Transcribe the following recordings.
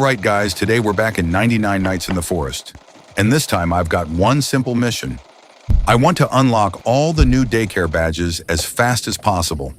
right, guys, today we're back in 99 Nights in the Forest. And this time I've got one simple mission. I want to unlock all the new daycare badges as fast as possible.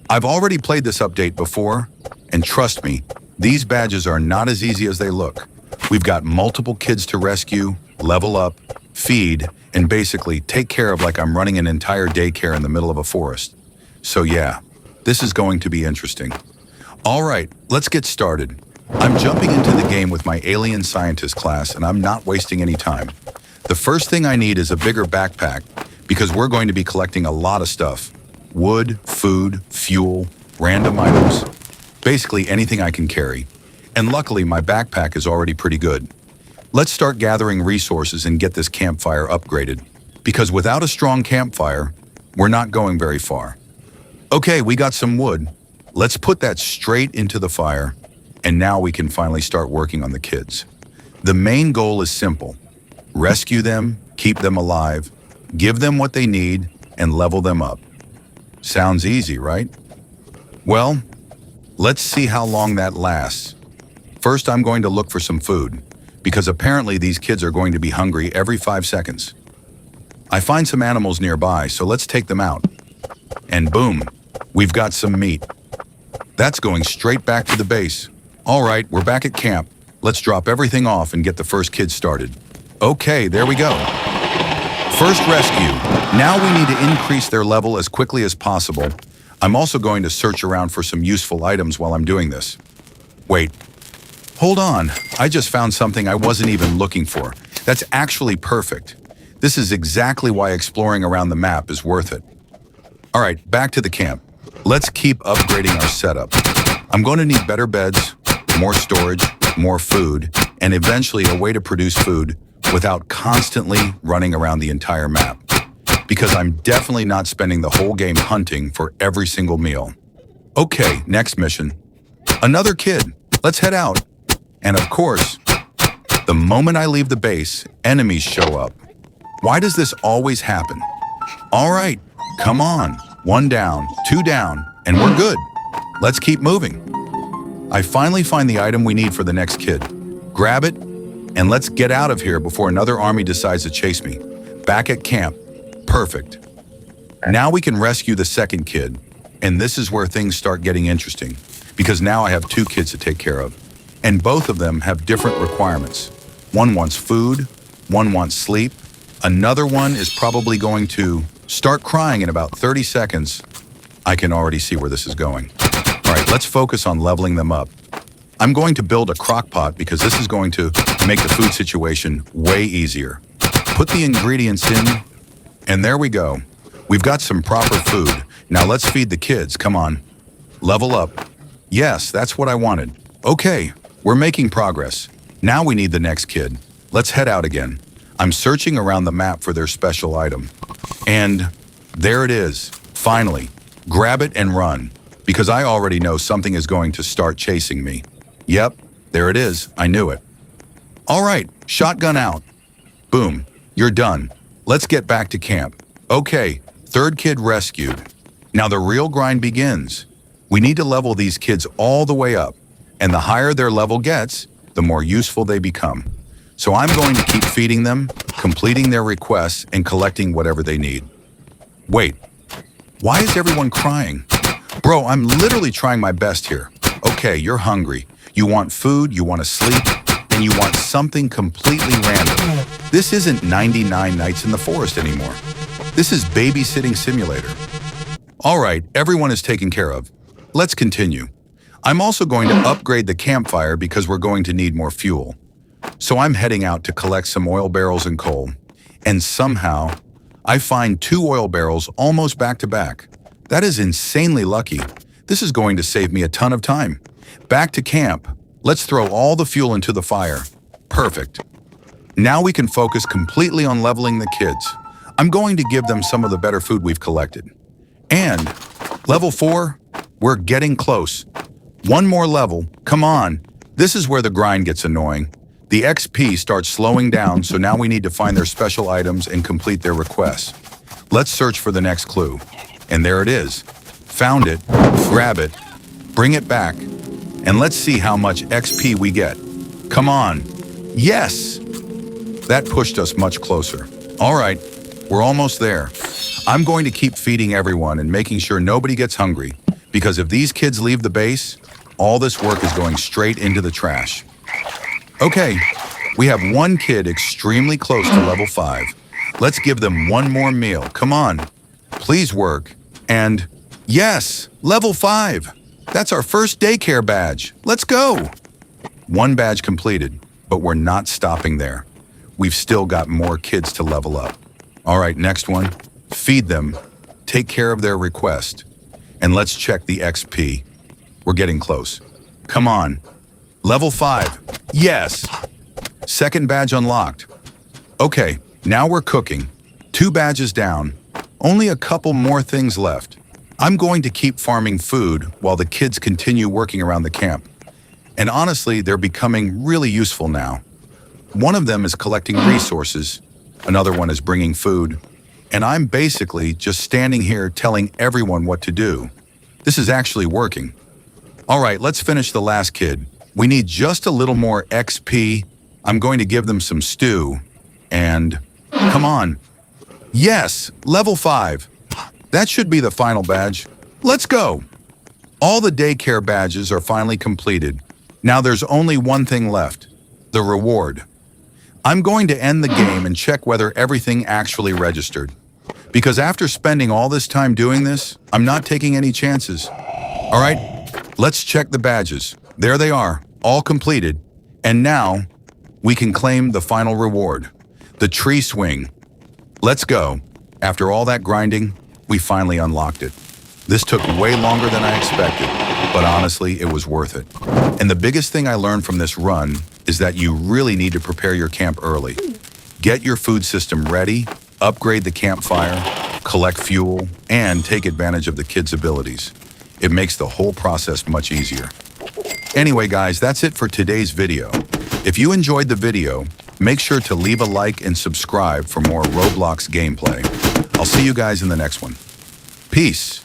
I've already played this update before, and trust me, these badges are not as easy as they look. We've got multiple kids to rescue, level up, feed, and basically take care of like I'm running an entire daycare in the middle of a forest. So yeah, this is going to be interesting. All right, let's get started. I'm jumping into the game with my alien scientist class, and I'm not wasting any time. The first thing I need is a bigger backpack because we're going to be collecting a lot of stuff. Wood, food, fuel, random items. Basically anything I can carry. And luckily my backpack is already pretty good. Let's start gathering resources and get this campfire upgraded. Because without a strong campfire, we're not going very far. Okay, we got some wood. Let's put that straight into the fire. And now we can finally start working on the kids. The main goal is simple. Rescue them, keep them alive, give them what they need, and level them up. Sounds easy, right? Well, let's see how long that lasts. First, I'm going to look for some food, because apparently these kids are going to be hungry every 5 seconds. I find some animals nearby, so let's take them out. And boom, we've got some meat. That's going straight back to the base. All right, we're back at camp. Let's drop everything off and get the first kids started. Okay, there we go. First rescue. Now we need to increase their level as quickly as possible. I'm also going to search around for some useful items while I'm doing this. Wait, hold on. I just found something I wasn't even looking for. That's actually perfect. This is exactly why exploring around the map is worth it. All right, back to the camp. Let's keep upgrading our setup. I'm going to need better beds, more storage, more food, and eventually a way to produce food without constantly running around the entire map. Because I'm definitely not spending the whole game hunting for every single meal. Okay, next mission. Another kid. Let's head out. And of course, the moment I leave the base, enemies show up. Why does this always happen? All right, come on. 1 down, 2 down, and we're good. Let's keep moving. I finally find the item we need for the next kid. Grab it, and let's get out of here before another army decides to chase me. Back at camp. Perfect. Now we can rescue the second kid, and this is where things start getting interesting, because now I have 2 kids to take care of, and both of them have different requirements. One wants food, one wants sleep, another one is probably going to start crying in about 30 seconds. I can already see where this is going. All right, let's focus on leveling them up. I'm going to build a crock pot because this is going to make the food situation way easier. Put the ingredients in, and there we go. We've got some proper food. Now let's feed the kids, come on. Level up. Yes, that's what I wanted. Okay, we're making progress. Now we need the next kid. Let's head out again. I'm searching around the map for their special item. And there it is, finally. Grab it and run, because I already know something is going to start chasing me. Yep, there it is, I knew it. All right, shotgun out. Boom, you're done. Let's get back to camp. Okay, third kid rescued. Now the real grind begins. We need to level these kids all the way up, and the higher their level gets, the more useful they become. So I'm going to keep feeding them, completing their requests, and collecting whatever they need. Wait, why is everyone crying? Bro, I'm literally trying my best here. Okay, you're hungry. You want food, you want to sleep, and you want something completely random. This isn't 99 Nights in the Forest anymore. This is Babysitting Simulator. All right, everyone is taken care of. Let's continue. I'm also going to upgrade the campfire because we're going to need more fuel. So I'm heading out to collect some oil barrels and coal. And somehow, I find 2 oil barrels almost back to back. That is insanely lucky. This is going to save me a ton of time. Back to camp. Let's throw all the fuel into the fire. Perfect. Now we can focus completely on leveling the kids. I'm going to give them some of the better food we've collected. And level 4, we're getting close. 1 more level, come on. This is where the grind gets annoying. The XP starts slowing down, so now we need to find their special items and complete their requests. Let's search for the next clue. And there it is. Found it, grab it, bring it back, and let's see how much XP we get. Come on. Yes! That pushed us much closer. All right, we're almost there. I'm going to keep feeding everyone and making sure nobody gets hungry, because if these kids leave the base, all this work is going straight into the trash. Okay, we have one kid extremely close to level 5. Let's give them one more meal. Come on. Please work. And yes, level 5. That's our first daycare badge. Let's go. One badge completed, but we're not stopping there. We've still got more kids to level up. All right, next one. Feed them, take care of their request, and let's check the XP. We're getting close. Come on. Level 5. Yes. Second badge unlocked. Okay, now we're cooking. 2 badges down. Only a couple more things left. I'm going to keep farming food while the kids continue working around the camp. And honestly, they're becoming really useful now. One of them is collecting resources, another one is bringing food, and I'm basically just standing here telling everyone what to do. This is actually working. All right, let's finish the last kid. We need just a little more XP. I'm going to give them some stew, and come on. Yes, level 5. That should be the final badge. Let's go. All the daycare badges are finally completed. Now there's only one thing left, the reward. I'm going to end the game and check whether everything actually registered. Because after spending all this time doing this, I'm not taking any chances. All right, let's check the badges. There they are, all completed. And now, we can claim the final reward, the tree swing. Let's go. After all that grinding, we finally unlocked it. This took way longer than I expected, but honestly, it was worth it. And the biggest thing I learned from this run is that you really need to prepare your camp early. Get your food system ready, upgrade the campfire, collect fuel, and take advantage of the kids' abilities. It makes the whole process much easier. Anyway, guys, that's it for today's video. If you enjoyed the video, make sure to leave a like and subscribe for more Roblox gameplay. I'll see you guys in the next one. Peace.